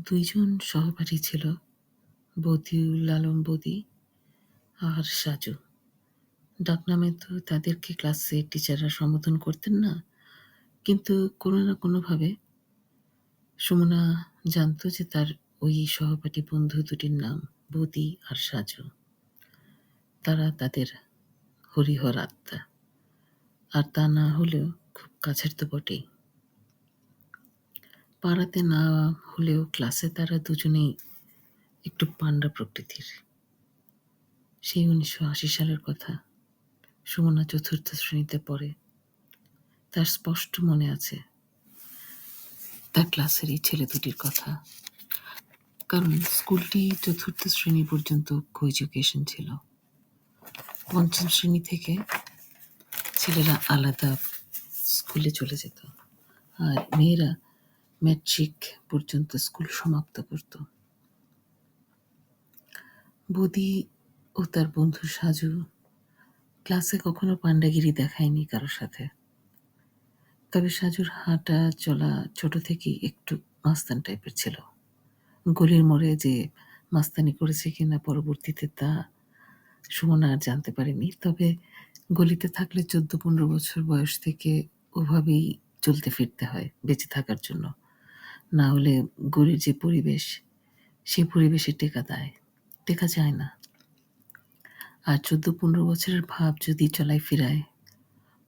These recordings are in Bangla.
দুইজন সহপাঠী ছিল, বদিউল আলম বদি আর সাজু। ডাকনামে তো তাদেরকে ক্লাসে টিচাররা সম্বোধন করতেন না, কিন্তু কোনো না কোনোভাবে সুমনা জানত যে তার ওই সহপাঠী বন্ধু দুটির নাম বদি আর সাজু। তারা তাদের হরিহর আত্মা, আর তা না হলেও খুব কাছের তো বটেই। পাড়াতে না হলেও ক্লাসে তারা দুজনেই একটু পান্ডা প্রকৃতির। সেই 1980 সালের কথা। সুমনা 4th শ্রেণীতে পড়ে। তার স্পষ্ট মনে আছে তার ক্লাসের এই ছেলে দুটির কথা, কারণ স্কুলটি 4th শ্রেণী পর্যন্ত কো-এডুকেশন ছিল। 5ম শ্রেণী থেকে ছেলেরা আলাদা স্কুলে চলে যেত, আর মেয়েরা ম্যাট্রিক পর্যন্ত স্কুল সমাপ্ত করত। বদি ও তার বন্ধু সাজু ক্লাসে কখনো পান্ডাগিরি দেখায়নি কারোর সাথে। তবে সাজুর হাঁটা চলা ছোট থেকেই একটু মাস্তান টাইপের ছিল। গলির মোড়ে যে মাস্তানি করেছে কিনা পরবর্তীতে তা সুমনা আর জানতে পারেনি। তবে গলিতে থাকলে 14-15 বছর বয়স থেকে ওভাবেই চলতে ফিরতে হয় বেঁচে থাকার জন্য। না হলে গলির যে পরিবেশ, সেই পরিবেশে টেকা যায় না। আর 14-15 বছরের ভাব যদি চলায় ফিরায়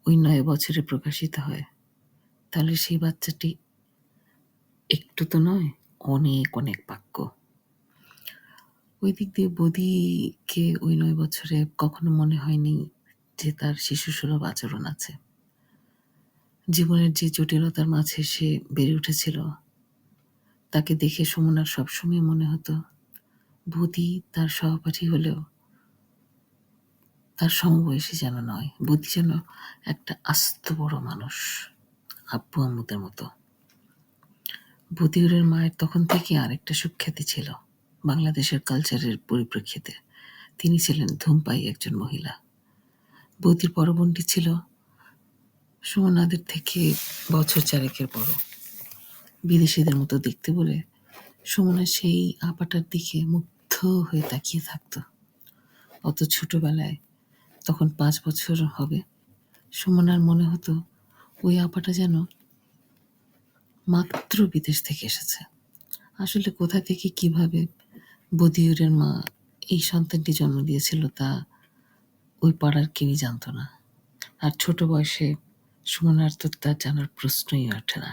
ওই 9 বছরে প্রকাশিত হয়, তাহলে সেই বাচ্চাটি একটু তো নয়, অনেক অনেক পাক্য। ওই দিক দিয়ে বদিকে ওই 9 বছরে কখনো মনে হয়নি যে তার শিশুসুলভ আচরণ আছে। জীবনের যে জটিলতার মাঝে সে বেড়ে উঠেছিল, তাকে দেখে সুমনার সবসময় মনে হতো বদি তার সহপাঠী হলেও তার সমবয়সী যেন নয়। বদি যেন একটা আস্ত বড় মানুষ, আব্বু আম্মুদের মতো। বদিউরের মায়ের তখন থেকে আরেকটা সুখ্যাতি ছিল বাংলাদেশের কালচারের পরিপ্রেক্ষিতে। তিনি ছিলেন ধূমপায়ী একজন মহিলা। বদির বড় বোনটি ছিল সুমনাদের থেকে বছর 4 বড়। বিদেশিদের মতো দেখতে বলে সুমনা সেই আপাটার দিকে মুগ্ধ হয়ে তাকিয়ে থাকত। অত ছোটবেলায়, তখন 5 বছর হবে, সুমনার মনে হতো ওই আপাটা যেন মাত্র বিদেশ থেকে এসেছে। আসলে কোথা থেকে কিভাবে বদিউরের মা এই সন্তানটি জন্ম দিয়েছিল তা ওই পাড়ার কেউই জানত না। আর ছোট বয়সে সুমনার তো তা জানার প্রশ্নই ওঠে না।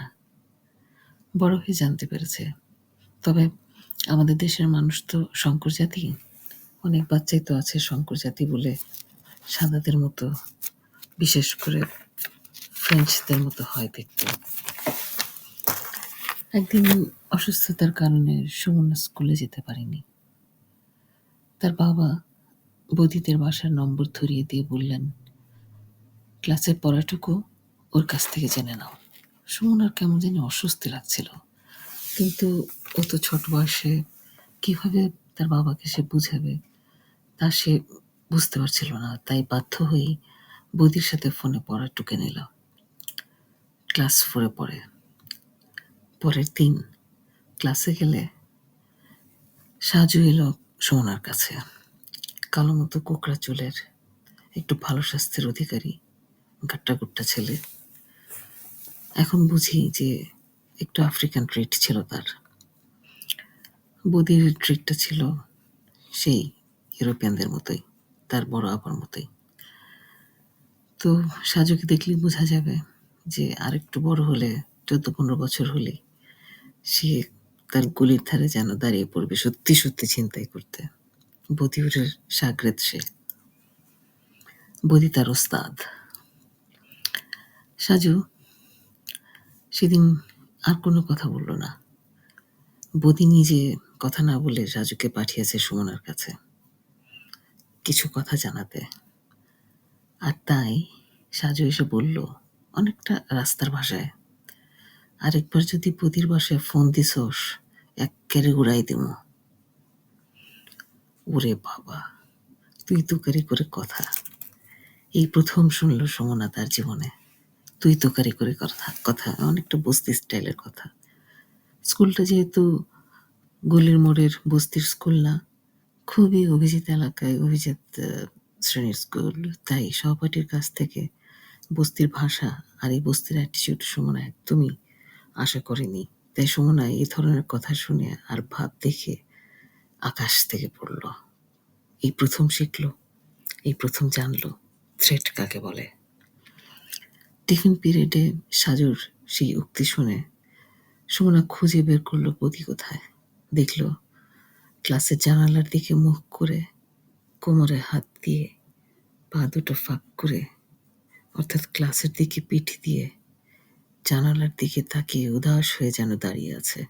বড় হয়ে জানতে পেরেছে। তবে আমাদের দেশের মানুষ তো শঙ্কর জাতি। অনেক বাচ্চাই তো আছে শঙ্কর জাতি বলে সাদাদের মতো, বিশেষ করে ফ্রেঞ্চদের মতো হয় দেখতে। একদিন অসুস্থতার কারণে সুমনা স্কুলে যেতে পারেনি। তার বাবা বদিদের বাসার নম্বর ধরিয়ে দিয়ে বললেন, ক্লাসের পড়াটুকু ওর কাছ থেকে জেনে নাও। সুমনার কেমন যেন অস্বস্তি লাগছিল, কিন্তু ও তো ছোট বয়সে কিভাবে তার বাবাকে সে বুঝাবে তা সে বুঝতে পারছিল না। তাই বাধ্য হয়েই বদির সাথে ফোনে পড়া টুকে নিল। ক্লাস 4 পড়ে। পরের দিন ক্লাসে গেলে সাজু এলো সুমনার কাছে। কালো মতো কোকড়া চুলের, একটু ভালো স্বাস্থ্যের অধিকারী, গাট্টা ছেলে। এখন বুঝি যে একটু আফ্রিকান ট্রিট ছিল তার। বদির ট্রিটটা ছিল সেই ইউরোপিয়ানদের মতোই, তার বড় আপার মতোই। তো সাজুকে দেখলেই বোঝা যাবে যে আরেকটু বড় হলে, 14-15 বছর হলে সে তার গলির ধারে যেন দাঁড়িয়ে পড়বে সত্যি সত্যি ছিনতাই করতে। বদিউরের শাগরেদ সে, বদি তার ওস্তাদ। সাজু সেদিন আর কোনো কথা বলল না। বদি নিজে কথা না বলে সাজুকে পাঠিয়েছে সুমনার কাছে কিছু কথা জানাতে। আর তাই সাজু এসে বলল অনেকটা রাস্তার ভাষায়, আরেকবার যদি বদির বাসায় ফোন দিছোস এক্কেরে উড়াই দিমু। ওরে বাবা, তুই তোকারি করে কথা। এই প্রথম শুনল সুমনা তার জীবনে তুই তোকারি করে কথা। অনেকটা বস্তি স্টাইলের কথা। স্কুলটা যেহেতু গলির মোড়ের বস্তির স্কুল না, খুবই অভিজাত এলাকায় অভিজাত শ্রেণীর স্কুল। তাই সহপাঠীর কাছ থেকে বস্তির ভাষা আর এই বস্তির অ্যাটিচিউড সুমনা একদমই আশা করেনি। তাই সুমনা এই ধরনের কথা শুনে আর ভাব দেখে আকাশ থেকে পড়ল। এই প্রথম শিখল, এই প্রথম জানল থ্রেট কাকে বলে। টিফিন পিরিয়ডে সাজুর সেই উক্তি শুনে সুমনা খুঁজে বের করলো বদি কোথায়। দেখল ক্লাসের জানালার দিকে মুখ করে, কোমরে হাত দিয়ে, পা দুটো ফাঁক করে, অর্থাৎ ক্লাসের দিকে পিঠ দিয়ে জানালার দিকে তাকিয়ে উদাস হয়ে যেন দাঁড়িয়ে আছে।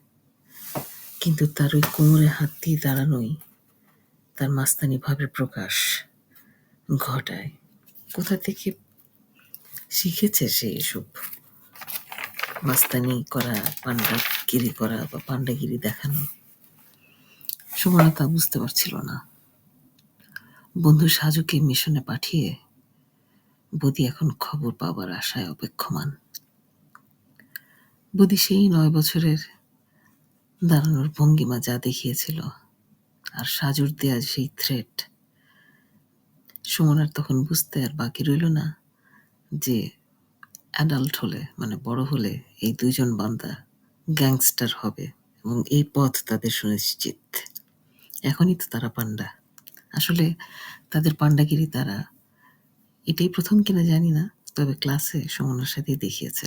কিন্তু তার ওই কোমরে হাত দিয়ে দাঁড়ানোই তার মাস্তানি ভাবের প্রকাশ ঘটায়। কোথা থেকে শিখেছে সে এসব মাস্তানি করা, পান্ডাগিরি করা বা পান্ডাগিরি দেখানো? সুমনা তা বুঝতে পারছিল না। বন্ধু সাজুকে মিশনে পাঠিয়ে বদি এখন খবর পাবার আশায় অপেক্ষমান। বদি সেই 9 বছরের দাঁড়ানোর ভঙ্গিমা যা দেখিয়েছিল, আর সাজুর দেয়া সেই থ্রেট, সুমনার তখন বুঝতে আর বাকি রইল না যে অ্যাডাল্ট হলে, মানে বড় হলে, এই দুইজন বান্দা গ্যাংস্টার হবে এবং এই পথ তাদের সুনিশ্চিত। এখনই তো তারা পান্ডা। আসলে তাদের পান্ডাগিরি তারা এটাই প্রথম কিনা জানি না, তবে ক্লাসে সুমনার সাথেই দেখিয়েছে।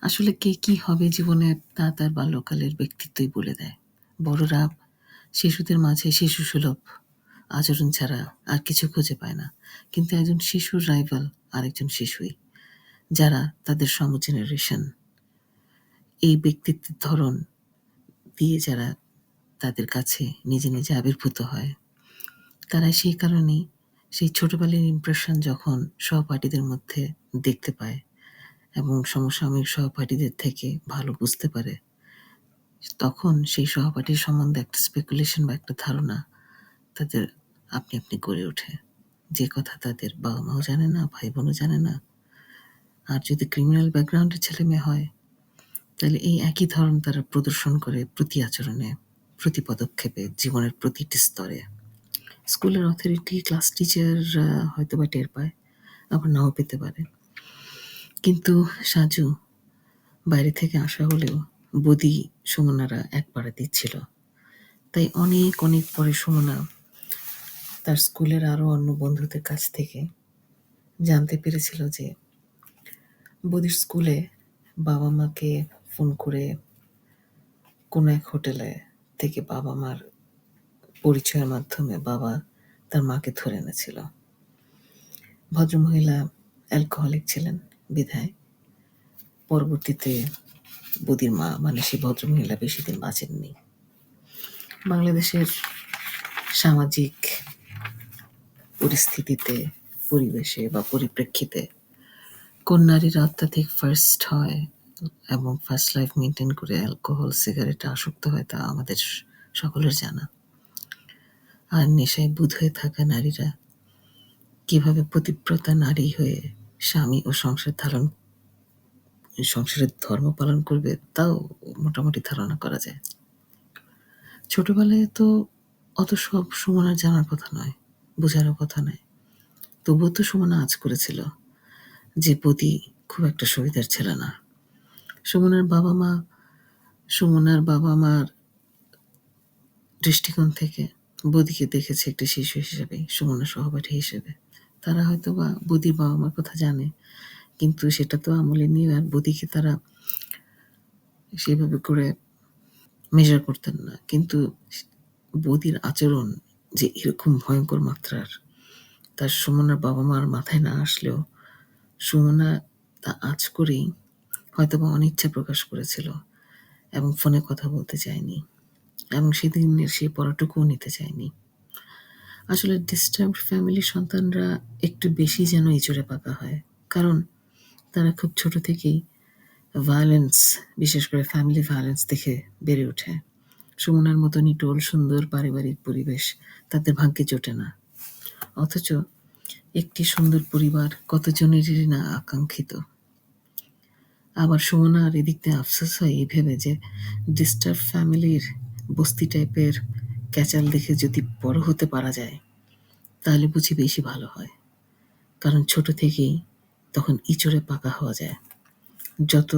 আসলে কে কি হবে জীবনে তা তার বাল্যকালের ব্যক্তিত্বই বলে দেয়। বড়রা শিশুদের মাঝে শিশুসুলভ আচরণ ছাড়া আর কিছু খুঁজে পায় না, কিন্তু একজন শিশুর রাইভাল আরেকজন শিশুই, যারা তাদের সম জেনারেশন, এই ব্যক্তিত্বের ধরন দিয়ে যারা তাদের কাছে নিজে নিজে আবির্ভূত হয়, তারা সেই কারণেই সেই ছোটবেলার ইমপ্রেশন যখন সহপাঠীদের মধ্যে দেখতে পায় এবং সমসাময়িক সহপাঠীদের থেকে ভালো বুঝতে পারে, তখন সেই সহপাঠীর সম্বন্ধে একটা স্পেকুলেশন বা একটা ধারণা তাদের আপনি আপনি গড়ে ওঠে, যে কথা তাদের বাবা মাও জানে না, ভাই বোনও জানে না। আর যদি ক্রিমিনাল ব্যাকগ্রাউন্ডের ছেলে মেয়ে হয়, তাহলে এই একই ধরন তারা প্রদর্শন করে প্রতি আচরণে, প্রতি পদক্ষেপে, জীবনের প্রতিটি স্তরে। স্কুলের অথরিটি, ক্লাস টিচার হয়তো বা টের পায়, আবার নাও পেতে পারে। কিন্তু সাজু বাইরে থেকে আসা হলেও বদি সুমনারা এক পাড়া দিচ্ছিল। তাই অনেক অনেক পরে সুমনা তার স্কুলের আরও অন্য বন্ধুদের কাছ থেকে জানতে পেরেছিল যে বদির স্কুলে বাবা মাকে ফোন করে কোনো এক হোটেলে থেকে বাবা মার পরিচয়ের মাধ্যমে বাবা তার মাকে ধরে এনেছিল। ভদ্রমহিলা অ্যালকোহলিক ছিলেন বিধায় পরবর্তীতে বদির মা, মানে সেই ভদ্রমহিলা, বেশি দিন বাঁচেননি। বাংলাদেশের সামাজিক পরিস্থিতিতে, পরিবেশে বা পরিপ্রেক্ষিতে কোন নারীরা অত্যাধিক ফার্স্ট হয় এবং ফার্স্ট লাইফ মেনটেন করে অ্যালকোহল, সিগারেটে আসক্ত হয় তা আমাদের সকলের জানা। আর নেশায় বুঁদ হয়ে থাকা নারীরা কিভাবে পতিব্রতা নারী হয়ে স্বামী ও সংসারের ধর্ম পালন করবে তাও মোটামুটি ধারণা করা যায়। ছোটবেলায় তো অত সব সুমনার জানার কথা নয়, বোঝারও কথা নয়। তবুও তো সুমনা আঁচ করেছিল যে বদি খুব একটা সুবিধার ছিল না। সুমনার বাবা মার দৃষ্টিকোণ থেকে বদিকে দেখেছে একটা শিশু হিসেবে, সুমনার সহপাঠী হিসেবে। তারা হয়তো বা বদির বাবা মার কথা জানে, কিন্তু সেটা তো আমলে নিয়ে আর বদিকে তারা সেভাবে করে মেজার করতেন না। কিন্তু বদির আচরণ যে এরকম ভয়ঙ্কর মাত্রার, তার সুমনার বাবা মার মাথায় না আসলেও সুমনা তা আঁচ করেই হয়তোবা অনিচ্ছা প্রকাশ করেছিল এবং ফোনে কথা বলতে চায়নি এবং সেদিনের সেই পড়াটুকুও নিতে চায়নি। আসলে ডিস্টার্বড ফ্যামিলির সন্তানরা একটু বেশি যেন ইঁচড়ে পাকা হয়, কারণ তারা খুব ছোট থেকেই ভায়োলেন্স, বিশেষ করে ফ্যামিলি ভায়োলেন্স দেখে বেড়ে ওঠে। সুমনার মতো নিটোল সুন্দর পারিবারিক পরিবেশ তাদের ভাগ্যে জোটে না। অথচ একটি সুন্দর পরিবার কতজনেরই না আকাঙ্ক্ষিত। আবার সুমনার এদিক দিয়ে আফসোস হয় এই ভেবে যে ডিস্টার্ব ফ্যামিলির বস্তি টাইপের ক্যাচাল দেখে যদি বড় হতে পারা যায় তাহলে বুঝি বেশি ভালো হয়। কারণ ছোট থেকেই তখন ইঁচড়ে পাকা হওয়া যায়। যত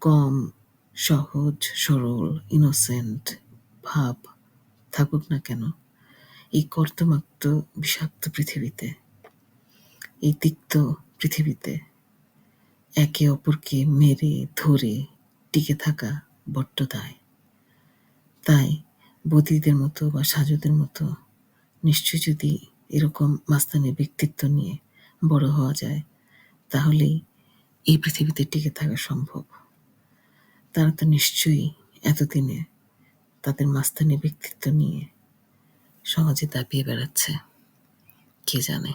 কম সহজ সরল ইনোসেন্ট ভাব থাকুক না কেন, এই কর্দমাক্ত বিষাক্ত পৃথিবীতে, এই তিক্ত পৃথিবীতে একে অপরকে মেরে ধরে টিকে থাকা বড্ড দায়। তাই বদিদের মতো বা সাজুদের মতো নিশ্চয় যদি এরকম মাস্তানি ব্যক্তিত্ব নিয়ে বড় হওয়া যায় তাহলেই এই পৃথিবীতে টিকে থাকা সম্ভব। তারা তো নিশ্চয়ই এতদিনে তাদের মাস্তানি ব্যক্তিত্ব নিয়ে সমাজে দাপিয়ে বেড়াচ্ছে, কে জানে।